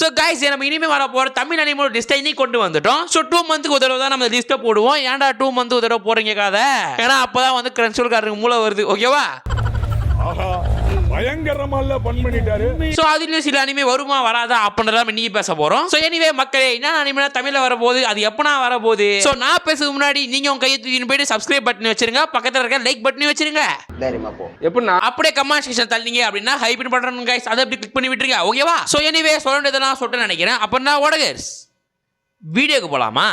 So guys நம்ம இனிமே வர போற தமிழ் அனிமேட் லிஸ்ட் இன்னைக்கு கொண்டு வந்துட்டோம். சோ 2 மந்த்க்கு ஒரு தடவை தான் நம்ம லிஸ்ட் போடுவோம். ஏன்டா 2 மந்த் ஒரு தடவை போறீங்க காத? ஏன்னா அப்பதான் வந்து கிரன்சோல் காரருக்கு மூளை வருது. ஓகேவா? ஆஹா பயங்கரமால பண் பண்ணிட்டாரு. சோ அதுல சில அனிமே வருமா வராதா அப்படின்றத நம்ம இன்னைக்கு பேச போறோம். சோ எனிவே மக்களே, என்ன அனிமே தமிழ்ல வர போகுது, அது எப்பனா வர போகுது? சோ நான் பேசுறதுக்கு முன்னாடி நீங்க உங்க கையை தூக்கிட்டு போயிட்டு சப்ஸ்கிரைப் பட்டன் வச்சிருங்க, பக்கத்துல இருக்க லைக் பட்டன் வச்சிருங்க. தைரியமா போ. எப்படினா அப்படியே கமெண்ட் செக்ஷன் தள்ளிங்க அப்படினா ஹைப் பண்றேன் गाइस, அதை அப்படி கிளிக் பண்ணி விட்டுருங்க. ஓகேவா? சோ எனிவே சொல்றதெல்லாம் சொல்லிட்டு நினைக்கிறேன். அப்பனா ஓடகர்ஸ் வீடியோக்கு போலாமா?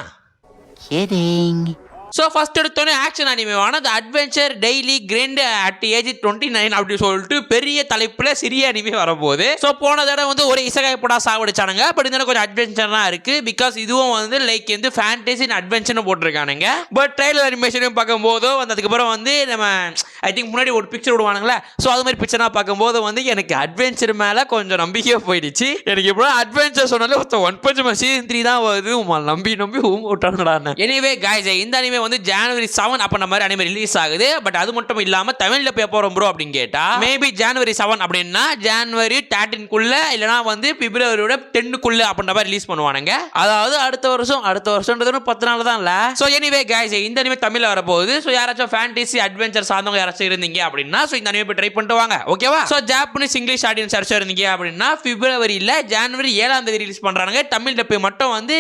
ஸோ ஃபர்ஸ்ட் எடுத்தோன்னே ஆக்ஷன் அனிமேவான the adventure daily grand at age 29 அப்படின்னு சொல்லிட்டு பெரிய தலைப்பில் சிறிய அனிமே வரப்போகுது. ஸோ போன தடவை வந்து ஒரு இசகாய் படா சாவடிச்சானுங்க. பட் இந்த கொஞ்சம் அட்வென்ச்சர்லாம் இருக்கு. பிகாஸ் இதுவும் வந்து லைக் வந்து ஃபேண்டசி அண்ட் அட்வென்ச்சர்னு போட்டிருக்கானுங்க. பட் ட்ரைலர் அனிமேஷனும் பார்க்கும்போது வந்து அதுக்கப்புறம் வந்து நம்ம ஐ திங்க் முன்னாடி ஒரு பிக்சர் விடுவானுங்களே, ஸோ அது மாதிரி பிக்சர்லாம் பார்க்கும்போது வந்து எனக்கு அட்வென்ச்சர் மேலே கொஞ்சம் நம்பிக்கையாக போயிடுச்சு. எனக்கு இப்போ அட்வென்ச்சர் சொன்னாலே ஒன் பஞ்ச் மேன் சீசன் 3 தான் வருது. நம்பி விட்டானுங்கடா. எனிவே गाइस இந்த அனிமே வந்து ஜனவரி 7 அப்ப நம்ம அனிமே ரிலீஸ் ஆகுது. பட் அது மட்டும் இல்லாம தமிழ்ல போய் போறோம் ப்ரோ அப்படின்னு கேட்டா மேபி ஜனவரி 7 அப்படின்னா ஜனவரி 13 குள்ள இல்லனா வந்து பிப்ரவரியோட 10 குள்ள அப்படின்ற மாதிரி ரிலீஸ் பண்ணுவானுங்க. அதாவது அடுத்த வருஷம்ன்றது 10 நாள் தான் இல்ல. சோ எனிவே गाइस இந்த அனிமே தமிழ்ல வர போகுது. சோ யாராச்சும் ஃபேண்டசி அட்வென்ச்சர் சார்ந்தவங்க யாராச்சும் இருந்தீங்க அப்படின்னா சோ இந்த அனிமே போய் ட்ரை பண்ணிட்டு வாங்க. ஓகேவா? சோ ஜாப்பனீஸ் இங்கிலீஷ் ஆடியன்ஸ் யாராச்சும் இருந்தீங்க அப்படின்னா பிப்ரவரியில ஜனவரி 7 தேதி ரிலீஸ் பண்றாங்க. தமிழ்ல போய் மட்டும் வந்து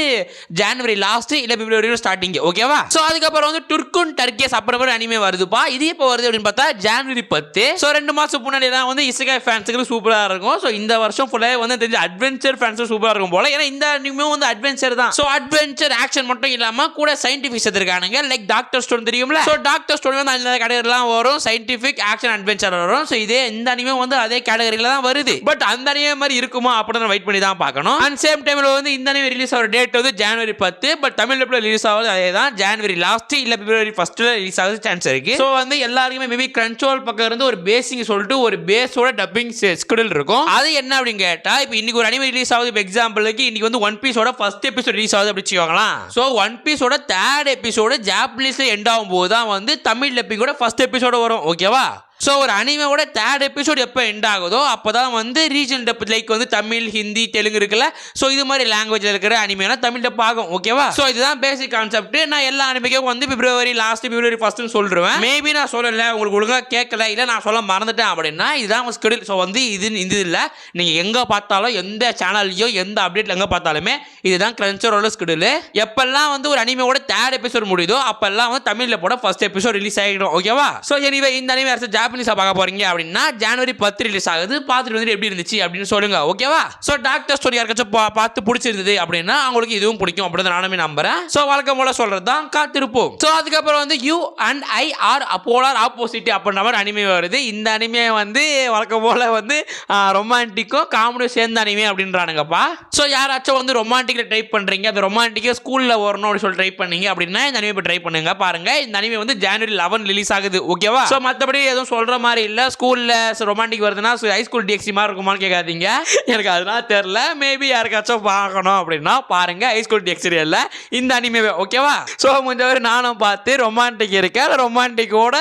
ஜனவரி லாஸ்ட் இல்ல பிப்ரவரி ஸ்டார்டிங். ஓகேவா? சோ அதுக்கப்புறம் வந்து துர்க்குன் டர்க்கிஸ் அப்புறம் அனிமே வருதுப்பா. இது எப்போ வருது அப்படின்னு பார்த்தா ஜனவரி 10. ஸோ 2 மாசம் முன்னாடி தான் வந்து இசகாய் ஃபேன்ஸுக்கு சூப்பரா இருக்கும். ஸோ இந்த வருஷம் ஃபுல்லாக வந்து தெரிஞ்ச அட்வென்ச்சர் ஃபேன்ஸுக்கு சூப்பரா இருக்கும் போல. ஏன்னா இந்த அனிமே வந்து அட்வென்ச்சர் தான். ஸோ அட்வென்ச்சர் ஆக்ஷன் மட்டும் இல்லாம கூட சயின்டிஃபிக் எடுத்துருக்கானுங்க. லைக் டாக்டர் ஸ்டோன் தெரியும்ல? ஸோ டாக்டர் ஸ்டோன் வந்து அந்த கேட்டகரிலாம் வரும். சயின்டிஃபிக் ஆக்ஷன் அட்வென்ச்சர் வரும். ஸோ இதே இந்த அனிமே வந்து அதே கேட்டகரியில தான் வருது. பட் அந்த அனிமே மாதிரி இருக்குமா அப்படின்னு வெயிட் பண்ணி தான் பார்க்கணும். அண்ட் சேம் டைம்ல வந்து இந்த அனிமே ரிலீஸ் ஆகிற டேட் வந்து ஜனவரி 10. பட் தமிழ்ல ரிலீஸ் ஆகுது அதே தான் ஜனவரி லாஸ்ட் இல்ல பிப்ரவரி ஃபர்ஸ்ட்ல ரிலீஸ் ஆகுது சான்ஸ் இருக்கு. சோ வந்து எல்லாருக்குமே மேபி கிரன்ச்சோல் பக்கம் இருந்து ஒரு பேசிக் சொல்லிட்டு ஒரு பேஸோட டப்பிங் ஸ்கெடியூல் இருக்கும். அது என்ன அப்படின்னு கேட்டா இப்போ இன்னைக்கு ஒரு அனிமே ரிலீஸ் ஆகுது. எக்ஸாம்பிளுக்கு இன்னைக்கு வந்து ஒன் பீஸோட ஃபர்ஸ்ட் எபிசோட் ரிலீஸ் ஆகுது அப்படி வச்சுக்கோங்களா. சோ ஒன் பீஸோட 3rd எபிசோடு ஜாப்பனீஸ்ல எண்ட் ஆகும் போது தான் வந்து தமிழ் எபிசோட ஃபர்ஸ்ட் எபிசோட வரும். ஓகேவா? ஸோ ஒரு அனிமேவோட 3rd எபிசோட் எப்போ எண்ட் ஆகுதோ அப்போ தான் வந்து ரீஜனல் டப் லைக் வந்து தமிழ் ஹிந்தி தெலுங்கு இருக்குல்ல. ஸோ இது மாதிரி லாங்குவேஜில் இருக்கிற அனிமேனா தமிழ் டப் ஆகும். ஓகேவா? ஸோ இதுதான் பேசிக் கான்செப்ட். நான் எல்லா அனிமேக்கும் வந்து பிப்ரவரி லாஸ்ட் பிப்ரவரி ஃபர்ஸ்ட்னு சொல்லிடுவேன். மேபி நான் சொல்லலை, உங்களுக்கு ஒழுங்காக கேட்கல, இல்லை நான் சொல்ல மறந்துட்டேன் அப்படின்னா இதுதான் உங்கள் ஸ்கெடியூல். ஸோ வந்து இது இல்லை, நீங்கள் எங்கே பார்த்தாலும் எந்த சேனல்லையோ எந்த அப்டேட்டில் எங்கே பார்த்தாலுமே இதுதான் கிரன்ச்சரோட ஸ்கெடியூல். எப்பெல்லாம் வந்து ஒரு அனிமேவோட 3rd எபிசோட் முடியுதோ அப்பெல்லாம் வந்து தமிழில் போட ஃபர்ஸ்ட் எபிசோட் ரிலீஸ் ஆகிடும். ஓகேவா? ஸோ எனிவே இந்த அனிமே ஜாப்பனீஸா பார்க்க போறீங்க அப்படின்னா ஜனவரி 10 ரிலீஸ் ஆகுது. பார்த்துட்டு வந்து எப்படி இருந்துச்சு அப்படின்னு சொல்லுங்க. ஓகேவா? சோ டாக்டர் ஸ்டோரி யாருக்காச்சும் பார்த்து பிடிச்சிருந்தது அப்படின்னா அவங்களுக்கு இதுவும் பிடிக்கும் அப்படின்னு நானுமே நம்புறேன். சோ வழக்கம் போல சொல்றதுதான் காத்திருப்போம். சோ அதுக்கப்புறம் வந்து you and I are polar opposite அப்படின்ற மாதிரி அனிமே வருது. இந்த அனிமே வந்து வழக்கம் போல வந்து ரொமான்டிக்கும் காமெடியும் சேர்ந்த அனிமே அப்படின்றானுங்கப்பா. சோ யாராச்சும் வந்து ரொமான்டிக்ல ட்ரை பண்றீங்க, அந்த ரொமான்டிக்கா ஸ்கூல்ல வரணும் அப்படின்னு சொல்லி ட்ரை பண்ணீங்க அப்படின்னா இந்த அனிமே ட்ரை பண்ணுங்க. பாருங்க இந்த அனிமே வந்து ஜனவரி 11 ரிலீஸ் ஆகுது. ஓகேவா? சோ மத்தபடி எதுவும் சொல்ற மாதிரி இல்ல. ஸ்கூல்ல ரொமான்டிக் வருதுன்னா ஹை ஸ்கூல் டிஎக்ஸி மாதிரி இருக்குமான்னு கேட்காதீங்க. எனக்கு அதெல்லாம் தெரியல. மேபி யாருக்காச்சும் பார்க்கணும் அப்படின்னா பாருங்க ஹை ஸ்கூல் டிஎக்ஸி இல்ல இந்த அனிமேவே. ஓகேவா? சோ முடிஞ்சவரை நானும் பார்த்து ரொமான்டிக் இருக்க ரொமான்டிக்கோட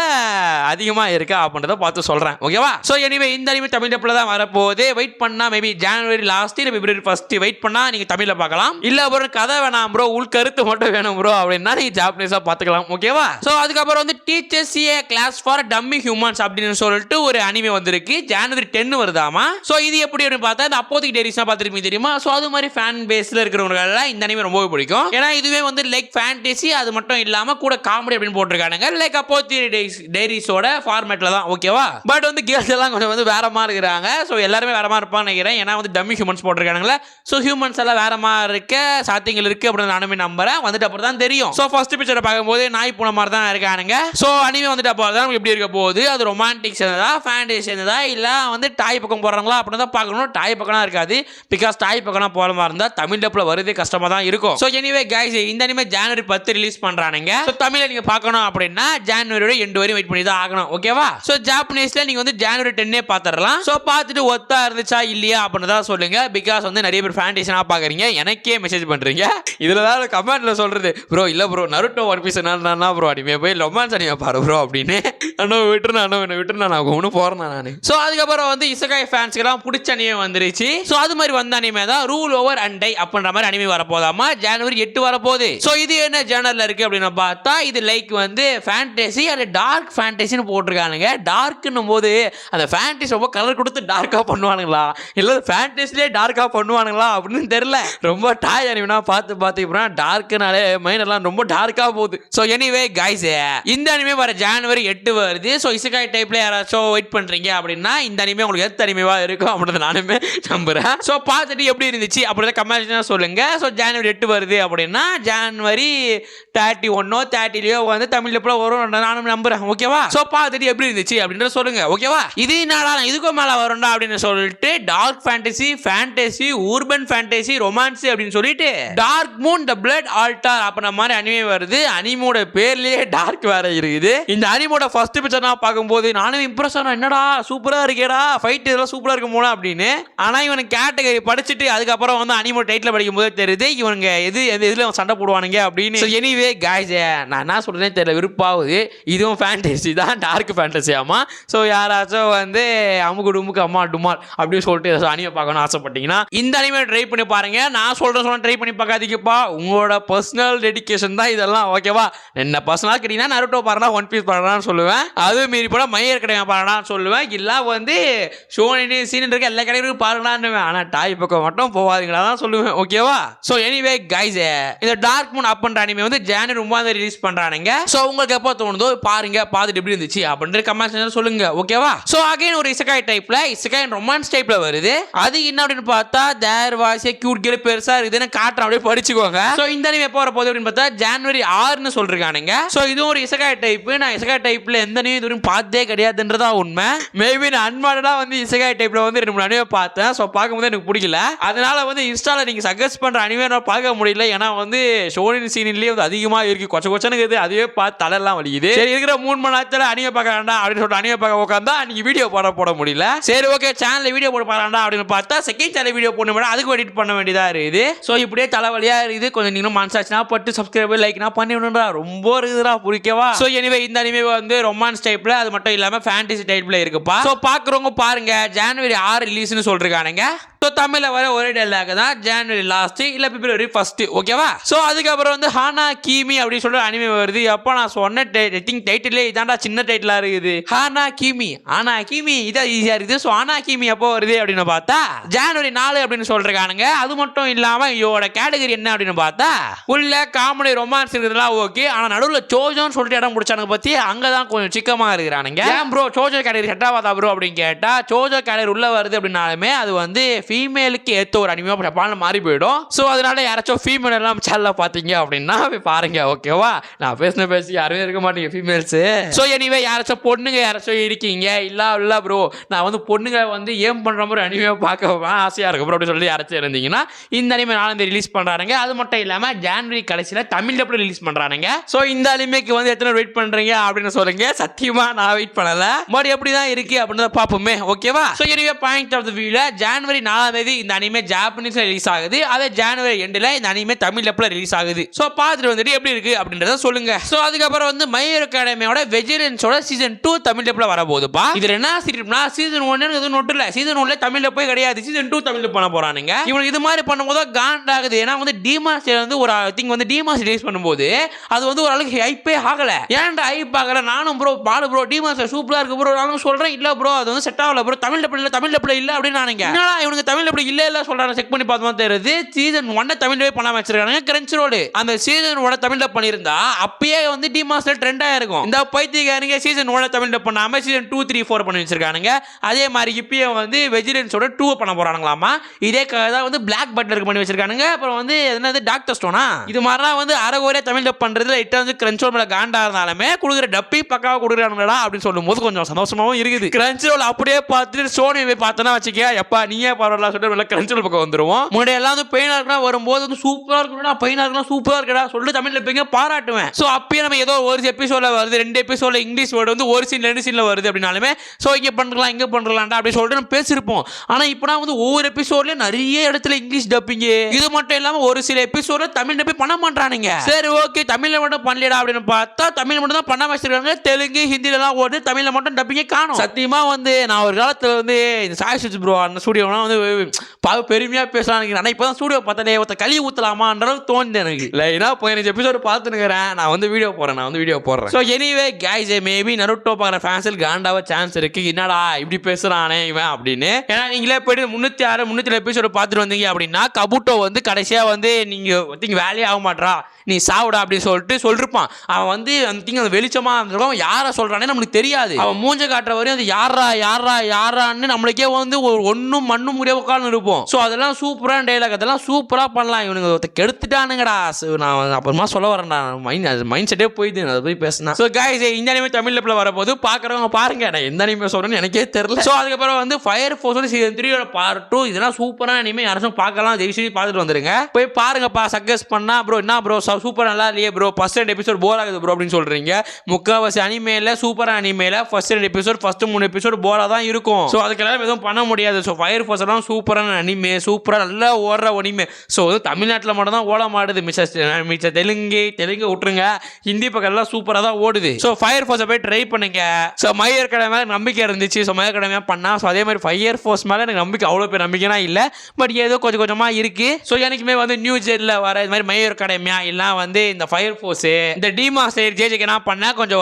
அதிகமா இருக்கா அப்படின்றத பார்த்து சொல்றேன். ஓகேவா? சோ எனிவே இந்த அனிமே தமிழ் டப்ல தான் வரப்போகுது. வெயிட் பண்ணா மேபி ஜனவரி லாஸ்ட் இல்ல பிப்ரவரி ஃபர்ஸ்ட் வெயிட் பண்ணா நீங்க தமிழ்ல பார்க்கலாம். இல்ல ஒரு கதை வேணாம் ப்ரோ, உள் கருத்து மட்டும் வேணும் ப்ரோ அப்படின்னா நீங்க ஜாப்பனீஸா பார்த்துக்கலாம். ஓகேவா? சோ அதுக்கப்புறம் வந்து teachers a class for dummy humans அப்படின்னு சொல்லிட்டு ஒரு அனிமே வந்திருக்கு. ஜனவரி 10 வருதாமா. சோ இது எப்படி பார்த்தா இந்த அப்போதைக்கு டேரிஸ் பார்த்துருப்பீங்க தெரியுமா? சோ அது மாதிரி ஃபேன் பேஸ்ல இருக்கிறவங்க இந்த அனிமே ரொம்பவே பிடிக்கும். ஏன்னா இதுவே வந்து லைக் ஃபேண்டசி அது மட்டும் இல்லாம கூட காமெடி அப்படின்னு போட்டிருக்கானுங்க. லைக் அப்போதைக்கு டேரிஸோட ஃபார்மேட்ல தான். ஓகேவா? பட் வந்து கேர்ள்ஸ் எல்லாம் கொஞ்சம் வந்து வேற மாதிரி இருக்கிறாங்க. சோ எல்லாருமே வேற மாதிரி இருப்பான்னு நினைக்கிறேன். ஏன்னா வந்து டம்மி ஹியூமன்ஸ் போட்டிருக்கானுங்களா. சோ ஹியூமன்ஸ் எல்லாம் வேற மாதிரி இருக்க சாத்தியங்கள் இருக்கு அப்படின்னு நானுமே நம்புறேன். வந்துட்டு அப்புறம் தான் தெரியும். சோ ஃபர்ஸ்ட் பிக்சரை பார்க்கும்போது நாய் பூனை மாதிரி தான் இருக்கானுங்க. சோ அனிமே வந்துட்டு அப்புறம் தான் எப்படி இருக்க போகுது, அது ரொமான்டிக் சேர்ந்ததா ஃபேண்டசி சேர்ந்ததா இல்ல வந்து டாய் பக்கம் போறாங்களா அப்படின்னு தான் பார்க்கணும். டாய் பக்கம் இருக்காது. பிகாஸ் டாய் பக்கம் போற மாதிரி இருந்தா தமிழ் டப்ல வருது கஷ்டமா தான் இருக்கும். சோ எனிவே गाइस இந்த அனிமே ஜனவரி 10 ரிலீஸ் பண்றானுங்க. சோ தமிழ்ல நீங்க பார்க்கணும் அப்படின்னா ஜனவரியோட எண்ட் வரையும் வெயிட் பண்ணி தான் ஆகணும். ஓகேவா? சோ ஜாப்பனீஸ்ல நீங்க வந்து ஜனவரி 10 பாத்துறலாம். சோ பார்த்துட்டு ஒத்தா இருந்துச்சா இல்லையா அப்படின்னு தான் சொல்லுங்க. பிகாஸ் வந்து நிறைய பேர் ஃபேண்டசினா பாக்குறீங்க, எனக்கே மெசேஜ் பண்றீங்க. இதுல தான் கமெண்ட்ல சொல்றது ப்ரோ இல்ல ப்ரோ நருட்டோ ஒன் பீஸ் என்ன ப்ரோ அனிமே போய் ரொமான்ஸ் அனிமே பாரு ப்ரோ அப்படின்னு. அண்ணா விட்டுரு அண்ணா என்ன விட்டு நான் ஒன்று போறேன் நான். ஸோ அதுக்கப்புறம் வந்து இசகாய் ஃபேன்ஸ்க்கெல்லாம் பிடிச்ச அனிமே வந்துருச்சு. ஸோ அது மாதிரி வந்த அனிமே தான் ரூல் ஓவர் அண்ட் டை அப்படின்ற மாதிரி அனிமே வரப்போதாமா. ஜனவரி 8 வரப்போகுது. ஸோ இது என்ன ஜேர்னல்ல இருக்கு அப்படின்னு பார்த்தா இது லைக் வந்து ஃபேண்டசி அது டார்க் ஃபேண்டசின்னு போட்டிருக்கானுங்க. டார்க்னும் போது அந்த ஃபேண்டசி ரொம்ப கலர் கொடுத்து டார்க்காக பண்ணுவானுங்களா இல்லை ஃபேண்டசிலே டார்க்காக பண்ணுவானுங்களா அப்படின்னு தெரியல. ரொம்ப டாய் அனிமைனா பார்த்து இப்போ டார்க்குனாலே மைண்ட் எல்லாம் ரொம்ப டார்க்காக போகுது. ஸோ எனிவே கைஸ் இந்த அனிமே வர ஜனவரி 8 வருது. ஸோ இசகாய் டைப்ல யாராச்சும் வெயிட் பண்றீங்க அப்படின்னா இந்த அனிமே உங்களுக்கு எத்த அனிமேவா இருக்கும் அப்படின்னு நானுமே நம்புறேன். ஸோ பார்த்துட்டு எப்படி இருந்துச்சு அப்படின்றத கமெண்ட்ஸ் சொல்லுங்க. ஸோ ஜனவரி 8 வருது அப்படின்னா ஜனவரி 31 30 வந்து தமிழ்ல கூட வரும் நானும் நம்புறேன். ஓகேவா? ஸோ பார்த்துட்டு எப்படி இருந்துச்சு அப்படின்றத சொல்லுங்க. ஓகேவா? இது என்னடா இதுக்கும் மேல வரும்டா அப்படின்னு சொல்லிட்டு டார்க் ஃபேண்டசி ஊர்பன் ஃபேண்டசி ரொமான்ஸ் அப்படின்னு சொல்லிட்டு டார்க் மூன் தி பிளட் ஆல்டார் அப்படின்ற மாதிரி அனிமே வருது. அனிமோட பேர்லயே டார்க் வேற இருக்குது. இந்த அனிமோட ஃபர்ஸ்ட் பிக்சர் நான் பார்க்கும்போது நானும் இம்ப்ரெஸ் ஆனேன். என்னடா சூப்பரா இருக்கேடா ஃபைட் இதெல்லாம் சூப்பரா இருக்கும் போல அப்படின்னு. ஆனா இவனுக்கு கேட்டகரி படிச்சுட்டு அதுக்கப்புறம் வந்து அனிமோ டைட்டில் படிக்கும் போது தெரியுது இவனுங்க எதுல சண்டை போடுவானுங்க அப்படின்னு. எனிவே காய்ஸ் நான் என்ன சொல்றேன்னு தெரியல விருப்பாகுது. இதுவும் ஃபேண்டசி தான் டார்க் ஃபேண்டசி ஆமா. ஸோ யாராச்சும் வந்து அமுக்கு டுமுக்கு அம்மா டுமால் அப்படின்னு சொல்லிட்டு அனிமே பார்க்கணும்னு ஆசைப்பட்டீங்கன்னா இந்த அனிமே ட்ரை பண்ணி பாருங்க. நான் சொல்றேன் ட்ரை பண்ணி பார்க்காதீங்கப்பா. உங்களோட பர்சனல் டெடிகேஷன் தான் இதெல்லாம். ஓகேவா? என்ன பர்சனலாக கேட்டீங்கன்னா நருட்டோ பாருனா ஒன் பீஸ் பாருனான்னு சொல்லுவேன். அது மீறி போல மயிர் கிடையாது பாருனான்னு சொல்லுவேன். இல்லை வந்து ஷோனி சீன் இருக்க எல்லா கிடைக்கும் பாருங்களான்னு. ஆனால் டாய் பக்கம் மட்டும் போவாதீங்களா தான் சொல்லுவேன். ஓகேவா? ஸோ எனிவே கைஸ் இந்த டார்க் மூன் அப்படின்ற அனிமே வந்து ஜனவரி 9 ரிலீஸ் பண்றானுங்க. ஸோ உங்களுக்கு எப்போ தோணுதோ பாருங்க பார்த்துட்டு எப்படி இருந்துச்சு அப்படின்ற கமெண்ட்ஸ் சொல்லுங்க. ஓகேவா? ஸோ அகைன் ஒரு இசகாய் டைப்ல இசகாய் ரொமான்ஸ் டைப்ல வருது. அது என்ன அப்படின்னு பார்த்தா there was a cute girl பெருசா இருக்குதுன்னு காட்டுறேன் அப்படியே படிச்சுக்கோங்க. ஸோ இந்த அனிமே எப்போ வரப்போகுது அப்படின்னு பார்த்தா ஜனவரி 6ன்னு சொல்றானுங்க. ஸோ இதுவும் ஒரு இசகாய் டைப். நான் இசகாய் டைப்ல எந்த அனிமே இதுவரையும் பார்த்தே கிடையாதுன்றதா உண்மை. மேபி நான் அன்மாடா வந்து இசகாய் டைப்ல வந்து 2 3 அனிமே பார்த்தேன். ஸோ பார்க்கும்போது எனக்கு பிடிக்கல. அதனால வந்து இன்ஸ்டால நீங்க சஜஸ்ட் பண்ற அனிமே நான் பார்க்க முடியல. ஏன்னா வந்து ஷோனின் சீனிலேயே வந்து அதிகமா இருக்கு. கொச்சன்னு இருக்குது. அதுவே பார்த்து தலையெல்லாம் வலிக்குது. சரி இருக்கிற 3 மணி நேரத்தில் அனிமே பார்க்க வேண்டாம் அப்படின்னு சொல்லிட்டு அனிமே பார்க்க உட்காந்தா நீங்க வீடியோ போட முடியல. சரி ஓகே சேனல்ல வீடியோ போட பாருடா அப்படின்னு பார்த்தா செகண்ட் சேனல் வீடியோ போடணும் அதுக்கு எடிட் பண்ண வேண்டியதா இருக்குது. ஸோ இப்படியே தலைவலியா இருக்குது. கொஞ்சம் நீங்களும் மனசாச்சுனா பட்டு சப்ஸ்கிரைப் லைக்னா பண்ணி விடுறா ரொம்ப இருக்குதுடா பிடிக்கவா. ஸோ எனிவே இந்த அனிமே வந்து ரொமான்ஸ் டைப்ல அது மட்டும் இல்லாம ஃபேண்டசி டைப்ல இருக்குப்பா. ஸோ பார்க்குறவங்க பாருங்க ஜனவரி 6 ரிலீஸ்னு சொல்றானுங்க. ஸோ தமிழில் வர ஒரே டைலாக் தான் ஜனவரி லாஸ்ட் இல்லை பிப்ரவரி 1. ஓகேவா? ஸோ அதுக்கப்புறம் வந்து ஹானா கீமி அப்படின்னு சொல்லிட்டு அனிமே வருது. அப்போ நான் சொன்ன டைட்டிலே இதாண்டா சின்ன டைட்டிலாக இருக்குது. ஹானா கீமி இதான் ஈஸியாக இருக்குது. ஸோ ஹானா கீமி எப்போ வருது அப்படின்னு பார்த்தா ஜனவரி 4 அப்படின்னு சொல்றானுங்க. அது மட்டும் இல்லாமல் இதோட கேட்டகரி என்ன அப்படின்னு பார்த்தா உள்ள காமெடி ரொமான்ஸ் இருக்கிறதுலாம் ஓகே. ஆனால் நடுவில் சோஜோன்னு சொல்லிட்டு இடம் முடிச்சானுங்க பற்றி அங்கே தான் கொஞ்சம் சிக்கமாக இருக்கிறானுங்க. ஏன் ப்ரோ சோஜோ கேட்டகரி செட் ஆகாதா ப்ரோ அப்படின்னு கேட்டால் சோஜோ கேட்டகரி உள்ள வருது அப்படின்னாலுமே அது வந்து ஃபீமேலுக்கு ஏற்ற ஒரு அனிமே பால் மாறி போயிடும். ஸோ அதனால யாராச்சும் ஃபீமேல் எல்லாம் சேனல்ல பார்த்தீங்க அப்படின்னா பாருங்க. ஓகேவா? நான் பேசி யாருமே இருக்க மாட்டீங்க ஃபீமேல்ஸ். ஸோ எனிவே யாராச்சும் பொண்ணுங்க யாராச்சும் இருக்கீங்க இல்லை ப்ரோ நான் வந்து பொண்ணுங்க வந்து ஏம் பண்ற மாதிரி அனிமே பார்க்க ஆசையா இருக்கு ப்ரோ அப்படின்னு சொல்லி யாராச்சும் இருந்தீங்கன்னா இந்த அனிமே 4 ரிலீஸ் பண்றாங்க. அது மட்டும் இல்லாம ஜனவரி கடைசியில் தமிழ்ல எப்படி ரிலீஸ் பண்றாங்க. ஸோ இந்த அனிமேக்கு வந்து எத்தனை வெயிட் பண்றீங்க அப்படின்னு சொல்லுங்க. சத்தியமா நான் வெயிட் பண்ணல. மறுபடியும் எப்படி தான் இருக்கு அப்படின்னு பார்ப்போமே. ஓகேவா? So anyway point of the வியூல ஜனவரி 4 இந்த அனிமே ஜாப்பனீஸ்ல ரிலீஸ் ஆகுது. அதே ஜனவரி 2 இந்த அனிமே தமிழ்ல ரிலீஸ் ஆகுது. ஸோ பார்த்துட்டு வந்துட்டு எப்படி இருக்கு அப்படின்றத சொல்லுங்க. ஸோ அதுக்கப்புறம் வந்து மை ஹீரோ அகாடமியோட வெஜிலன்ஸோட சீசன் 2 தமிழ்ல வர போகுதுப்பா. இதுல என்ன சீரியஸ்னா சீசன் 1 எதுவும் நோட் இல்ல. சீசன் 1 தமிழ்ல போய் கிடையாது. சீசன் 2 தமிழ்ல பண்ண போறானுங்க. இவனுக்கு இது மாதிரி பண்ணும்போது காண்டாகுது. ஏன்னா வந்து டிமாஸ் வந்து ஒரு திங் வந்து டிமாஸ் ரிலீஸ் பண்ணும்போது அது வந்து ஒரு அளவுக்கு ஹைப்பே ஆகல. ஏன்டா ஹைப் ஆகல? நானும் ப்ரோ பாடு ப்ரோ டிமாஸ் சூப்பரா இருக்கு ப்ரோ நானும் சொல்றேன். இல்ல ப்ரோ அது வந்து செட் ஆகல ப்ரோ தமிழ்ல இல்ல அப்படின்னு நானுங்க. என்னடா இவனுக்கு தமிழ்ல இல்ல சொல்றாங்க. செக் பண்ணி பார்த்தா தெரியுது சீசன் 1 தமிழ்லயே பண்ணாம வச்சிருக்காங்க. கிரன்ச் ரோல் அந்த சீசன் 1 தமிழ்ல பண்ணிருந்தா அப்பயே வந்து டிமாஸ்ல ட்ரெண்ட் ஆயிருக்கும். இந்த பைத்தியக்காரங்க சீசன் 1 தமிழ்ல பண்ணாம சீசன் 2 3 4 பண்ணி வச்சிருக்கானுங்க. அதே மாதிரி இப்பயே வந்து வெஜிலன்ஸோட 2 பண்ண போறாங்களாமா. இதே கதை வந்து பிளாக் பட்லருக்கு பண்ணி வச்சிருக்கானுங்க. அப்புறம் வந்து என்னது டாக்டர் ஸ்டோனா இது மாதிரிலாம் வந்து அரைகுறையா தமிழ்ல பண்றதுல இட்ட வந்து கிரன்ச் ரோல் மேல காண்டா இருந்தாலுமே கொடுக்குற டப்பி பக்காவா கொடுக்குறானுங்கடா அப்படின்னு சொல்லும் போது கொஞ்சம் சந்தோஷமாவும் இருக்குது. கிரன்ச் ரோல் அப்படியே பார்த்துட்டு சோனி போய் பார்த்தனா வச்சுக்க எப்பா நீயே பரவாயில்ல சொல்லிட்டு கிரன்ச் ரோல் பக்கம் வந்துருவோம். முன்னாடி எல்லாம் வந்து பெயினா இருக்கா வரும்போது வந்து சூப்பரா இருக்குடா பெயினா இருக்கலாம் சூப்பரா இருக்கடா சொல்லிட்டு தமிழ்ல போய் பாராட்டுவேன். ஸோ அப்பயே நம்ம ஏதோ ஒரு எபிசோட்ல வருது 2 எபிசோட்ல இங்கிலீஷ் வேர்டு வந்து ஒரு சீன் 2 சீன்ல வருது அப்படின்னாலுமே ஸோ இங்க பண்றலாம் இங்க பண்றலாம்டா அப்படி சொல்லிட்டு நம்ம பேசிருப்போம். ஆனா இப்போ வந்து ஒவ்வொரு எபிசோட்லயும் நிறைய இடத்துல இங்கிலீஷ் டப்பிங். இது மட்டும் இல்லாம ஒரு சில எபிசோட்ல தமிழ் டப்பிங் பண்ண மாட்டானுங்க. சரி ஓகே தமிழ்ல மட்டும் பண்ணலடா அப்படின்னு பார்த்தா தமிழ் மட்டும் தான் பண்ண வச்சிருக்காங்க. தெலுங்கு ஹிந்தில எல்லாம் ஒரு வந்து தமிழ்ல மட்டும் டப்பிங்கே காணும். சத்தியமா வந்து நான் ஒரு காலத்துல வந்து இந்த சாய் சுஜி ப்ரோ அந்த ஸ்டூடியோலாம் வந்து பெருமையா பேசலாம். நான் இப்பதான் ஸ்டூடியோ பார்த்தாலே ஒருத்த களி ஊத்தலாமான்ற தோணுது எனக்கு. லைனா 15 எபிசோடு பார்த்துனுக்கிறேன். நான் வந்து வீடியோ போடுறேன். So anyway guys maybe Naruto பார்க்குற ஃபேன்ஸில் காண்டாவ சான்ஸ் இருக்கு. என்னடா இப்படி பேசுறானே இவன் அப்படின்னு. ஏன்னா நீங்களே போயிட்டு 306 307 எபிசோடு பார்த்துட்டு வந்தீங்க அப்படின்னா கபுட்டோ வந்து கடைசியா வந்து நீங்க வேலையே ஆக மாட்டா நீ சாவுடா அப்படின்னு சொல்லிட்டு சொல்லிருப்பான். அவன் வந்து அந்த வெளிச்சமா இருந்திருக்கும். யாரை சொல்றானே நம்மளுக்கு தெரியாது. அவன் மூஞ்ச காட்டுற வரையும் அது யாரான்னு நம்மளுக்கே வந்து ஒன்னும் மண்ணும் முடிய உட்கார்ந்து இருப்போம். ஸோ அதெல்லாம் சூப்பரான டைலாக், அதெல்லாம் சூப்பரா பண்ணலாம். இவனுங்க கெடுத்துட்டானுங்கடா. நான் அப்புறமா சொல்ல வரேன்டா, மைண்ட் செட்டே போயிடுது அதை போய் பேசினா. ஸோ கைஸ் இந்த அனிமே தமிழ்ல வரப்போது பார்க்குறவங்க பாருங்க. நான் எந்த அனிமே சொல்றேன்னு எனக்கே தெரியல. ஸோ அதுக்கப்புறம் வந்து ஃபயர் ஃபோர்ஸ் சீசன் 3 பார்ட் 2 இதெல்லாம் சூப்பரான அனிமே. யாரும் பார்க்கலாம், தயவுசெய்து பார்த்துட்டு வந்துருங்க. போய் பாருங்கப்பா. சஜஸ்ட் பண்ணா ப்ரோ என்ன ப்ரோ சூப்பர் நல்லா இல்லையே ப்ரோ, ஃபர்ஸ்ட் 2 எபிசோட் போர் ஆகுது ப்ரோ அப்படின்னு சொல்றீங்க. முக்காவாசி அனிமேல சூப்பரான அனிமேல ஃபர்ஸ்ட் 2 எபிசோட் ஃபர்ஸ்ட் 3 எபிசோட் போரா தான் இருக்கும். ஸோ அதுக்கெல்லாம் எதுவும் பண்ண முடியாது. ஸோ ஃபயர் ஃபோர்ஸ் எல்லாம் சூப்பரான அனிமே, சூப்பரா நல்லா ஓடுற அனிமே. ஸோ தமிழ்நாட்டில் மட்டும் தான் ஓட மாட்டுது. மிச்ச தெலுங்கு விட்டுருங்க, ஹிந்தி பக்கம் எல்லாம் சூப்பராக தான் ஓடுது. ஸோ ஃபயர் ஃபோர்ஸை போய் ட்ரை பண்ணுங்க. ஸோ மயர் கடை மேலே நம்பிக்கை இருந்துச்சு. ஸோ மயர் கடை பண்ணா. ஸோ அதே மாதிரி ஃபயர் ஃபோர்ஸ் மேலே எனக்கு நம்பிக்கை அவ்வளோ பேர் நம்பிக்கைனா இல்லை. பட் ஏதோ கொஞ்சமா இருக்கு. ஸோ எனக்குமே வந்து நியூ ஜெட்ல வர இது மாதிரி மயர் கடமையா இல்லை வந்து இந்த ஃபயர் ஃபோர்ஸ் இந்த டீமா ஸ்லேயர் ஜேஜேக்கு என்ன பண்ணா கொஞ்சம்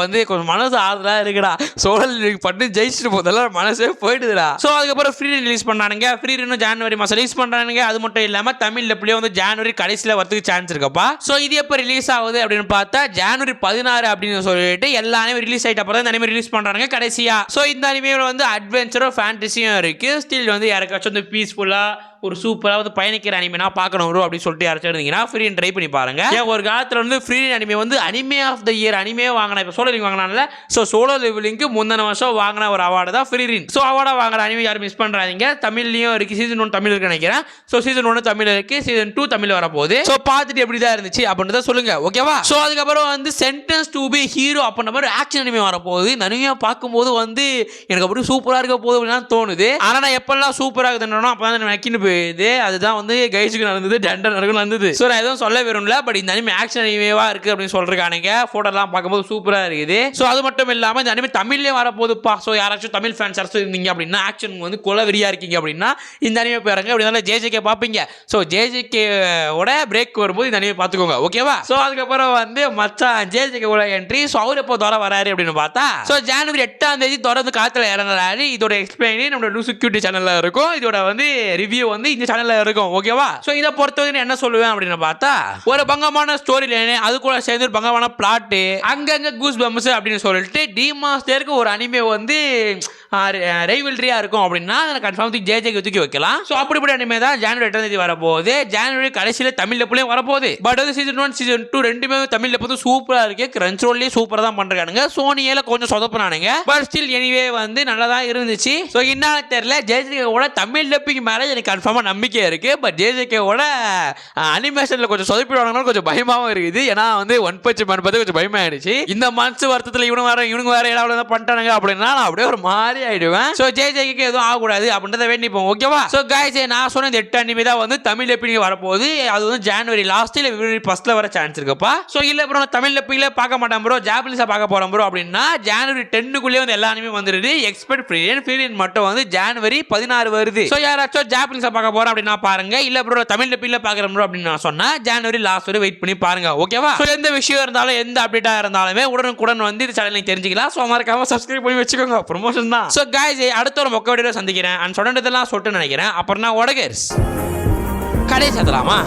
மனசு ஆறுதலா இருக்குடா. சோழல் பண்ணி ஜெயிச்சுட்டு போதெல்லாம் மனசே போயிடுதுடா. ஸோ அதுக்கப்புறம் ஃப்ரீ ரிலீஸ் பண்ணானுங்க. ஃப்ரீ இன்னும் ஜனவரி மாதம் ரிலீஸ் பண்றானுங்க. அது மட்டும் இல்லாமல் தமிழ்ல எப்படியோ வந்து ஜனவரி கடைசியில் வரதுக்கு சான்ஸ் இருக்கப்பா. ஸோ இது எப்போ ரிலீஸ் ஆகுது அப்படின்னு பார்த்தா ஜனவரி 16 அப்படின்னு சொல்லிட்டு எல்லா அனிமே ரிலீஸ் ஆகிட்ட அப்புறம் இந்த அனிமே ரிலீஸ் பண்றாங்க கடைசியா. ஸோ இந்த அனிமேல வந்து அட்வென்ச்சரும் ஃபேண்டசியும் இருக்கு. ஸ்டில் வந்து யாருக்காச்சும் வந்து பீஸ்ஃபுல்லா ஒரு சூப்பராக வந்து பயணிக்கிற அனிமேனா பார்க்கணும் ப்ரோ அப்படின்னு சொல்லிட்டு யாராச்சும் இருந்தீங்கன்னா ஃப்ரீ ட்ரை பண்ணி பாருங்க. ஏன் ஒரு காலத்தில் வந்து ஃப்ரீ அனிமே வந்து anime of the year anime வாங்கினா. இப்போ சோலோ லெவலிங் வாங்கினால. ஸோ சோலோ லெவலிங்க்கு முந்தின வருஷம் வாங்கின ஒரு அவார்டு தான் ஃப்ரீ ரின். ஸோ அவார்டாக வாங்குற அனிமே யாரும் மிஸ் பண்ணுறாதீங்க. தமிழ்லையும் இருக்கு. சீசன் 1 தமிழ் இருக்கு நினைக்கிறேன். ஸோ சீசன் 1 தமிழ் இருக்கு, சீசன் 2 தமிழ் வரப்போகுது. ஸோ பார்த்துட்டு எப்படி தான் இருந்துச்சு அப்படின்றத சொல்லுங்க, ஓகேவா? ஸோ அதுக்கப்புறம் வந்து சென்டென்ஸ் டு பி ஹீரோ அப்படின்ற மாதிரி ஆக்ஷன் அனிமே வரப்போகுது. நிறைய பார்க்கும்போது வந்து எனக்கு அப்படி சூப்பராக இருக்க போகுது அப்படின்னு தோணுது. ஆனால் நான் எப்பெல்லாம் சூப்பராக இருக்குதுன்னா அப்போ தான் நக்கின்னு போயிடுது. அதுதான் வந்து கைஸுக்கு நடந்தது, டண்டனுக்கு நடந்தது. ஸோ நான் எதுவும் சொல்ல விரும்பல. பட் இந்த அனிமே ஆக்ஷன் அனிமேவா இருக்கு அப்படின்னு சொல்றானுங்க. போட்டோலாம் பார்க்கும்போது சூப்பரா இருக்குது. ஸோ அது மட்டும் இல்லாமல் இந்த அனிமே தமிழ்லேயே வரப்போகுதுப்பா. ஸோ யாராச்சும் தமிழ் ஃபேன்ஸ் யாராச்சும் இருந்தீங்க அப்படின்னா ஆக்ஷன் வந்து கொலவெறியா இருக்கீங்க அப்படின்னா இந்த அனிமே போயிடுங்க. அப்படினால ஜேஜேகே பார்ப்பீங்க. ஸோ ஜேஜேகேவோட பிரேக் வரும்போது இந்த அனிமே பார்த்துக்கோங்க, ஓகேவா? ஸோ அதுக்கப்புறம் வந்து மச்சான் ஜேஜேகேவோட என்ட்ரி. ஸோ அவர் எப்போ தர வராரு அப்படின்னு பார்த்தா ஸோ ஜனவரி 8ஆம் தேதி தொடர்ந்து காத்துல இறங்குறாரு. இதோட எக்ஸ்பிளைன் நம்மளோட லூசு கியூட்டி சேனல்ல இருக்கும். இதோட வந்து ரிவ்யூ வந்து இந்த சேனல்ல இருக்கும், ஓகேவா? சோ இத பொறுத்தவரை என்ன சொல்லுவேன் அப்படின்னு பார்த்தா ஒரு பங்கமான ஸ்டோரி லைன், அது கூட சேர்ந்து ஒரு பங்கமான பிளாட், அங்கங்க கூஸ் பம்ப்ஸ் அப்படின்னு சொல்லிட்டு டிமாஸ்டருக்கு ஒரு அனிமே வந்து ரைவல்ரியா இருக்கும் அப்படின்னா கன்ஃபார்ம் ஜேஜேக்கு தூக்கி வைக்கலாம். ஸோ அப்படிப்பட்ட அனிமே தான் ஜனவரி 8ஆம் தேதி வரப்போகுது. ஜனவரி கடைசியில் தமிழ்ல பிள்ளையும் வரப்போகுது. பட் வந்து சீசன் 1 சீசன் 2 ரெண்டுமே தமிழ்ல பார்த்து சூப்பரா இருக்கு. கிரன்ச்ரோல்லேயே சூப்பராக தான் பண்றானுங்க. சோனியில கொஞ்சம் சொதப்பினானுங்க. பட் ஸ்டில் எனிவே வந்து நல்லா தான் இருந்துச்சு. ஸோ என்ன தெரியல, ஜேஜேகேவோட தமிழ் டப்பிங் மேலே எனக்கு கன்ஃபார்மாக நம்பிக்கை இருக்கு. பட் ஜேஜேகேவோட அனிமேஷன்ல கொஞ்சம் சொதப்பிடுவாங்க, கொஞ்சம் பயமாவும் இருக்குது. ஏன்னா வந்து ஒன் பஞ்ச் மேன் பார்த்து கொஞ்சம் பயமாயிடுச்சு. இந்த மனசு வருத்தத்தில் இவனுங்க வேற ஏதாவது பண்ணிட்டானுங்க அப்படின்னா நான் அப்படியே ஒரு மாதிரி ஆயிடுவேன். சோ ஜேஜேக்கு எதுவும் ஆகக்கூடாது அப்படின்றத வேண்டிப்போம், ஓகேவா? சோ गाइस நான் சொன்ன இந்த 8 அனிமே தான் வந்து தமிழ் எப்பிங்க வரப்போகுது. அது வந்து ஜனவரி லாஸ்ட் இல்ல பிப்ரவரி ஃபர்ஸ்ட்ல வர சான்ஸ் இருக்குப்பா. சோ இல்ல ப்ரோ தமிழ் எப்பிங்களே பார்க்க மாட்டேன் ப்ரோ, ஜாப்பனீஸா பார்க்க போறோம் ப்ரோ அப்படின்னா ஜனவரி 10க்குள்ளே வந்து எல்லா அனிமே வந்துருது. எக்ஸ்பெக்ட் ஃப்ரீ மட்டும் வந்து ஜனவரி 16 வருது. சோ யாராச்சும் ஜாப்பனீஸா பார்க்க போறோம் அப்படின்னா பாருங்க. இல்ல ப்ரோ தமிழ் எப்பிங்களே பார்க்கறோம் ப்ரோ அப்படின்னு நான் சொன்னா ஜனவரி லாஸ்ட் வரை வெயிட் பண்ணி பாருங்க, ஓகேவா? சோ எந்த விஷயம் இருந்தாலும் எந்த அப்டேட்டா இருந்தாலுமே உடனுக்குடன் வந்து இந்த சேனலை தெரிஞ்சுக்கலாம். சோ மறக்காம சப்ஸ்கிரைப் பண்ணி வச்சுக்கோங்க, ப்ரமோஷன் தான். சோ गाइस அடுத்த ஒரு மொக்க வீடியோல சந்திக்கிறேன். அண்ட் சொன்னதெல்லாம் சொல்லிட்டு நினைக்கிறேன். அப்புறம் நான் கடைசி சத்தலாமா?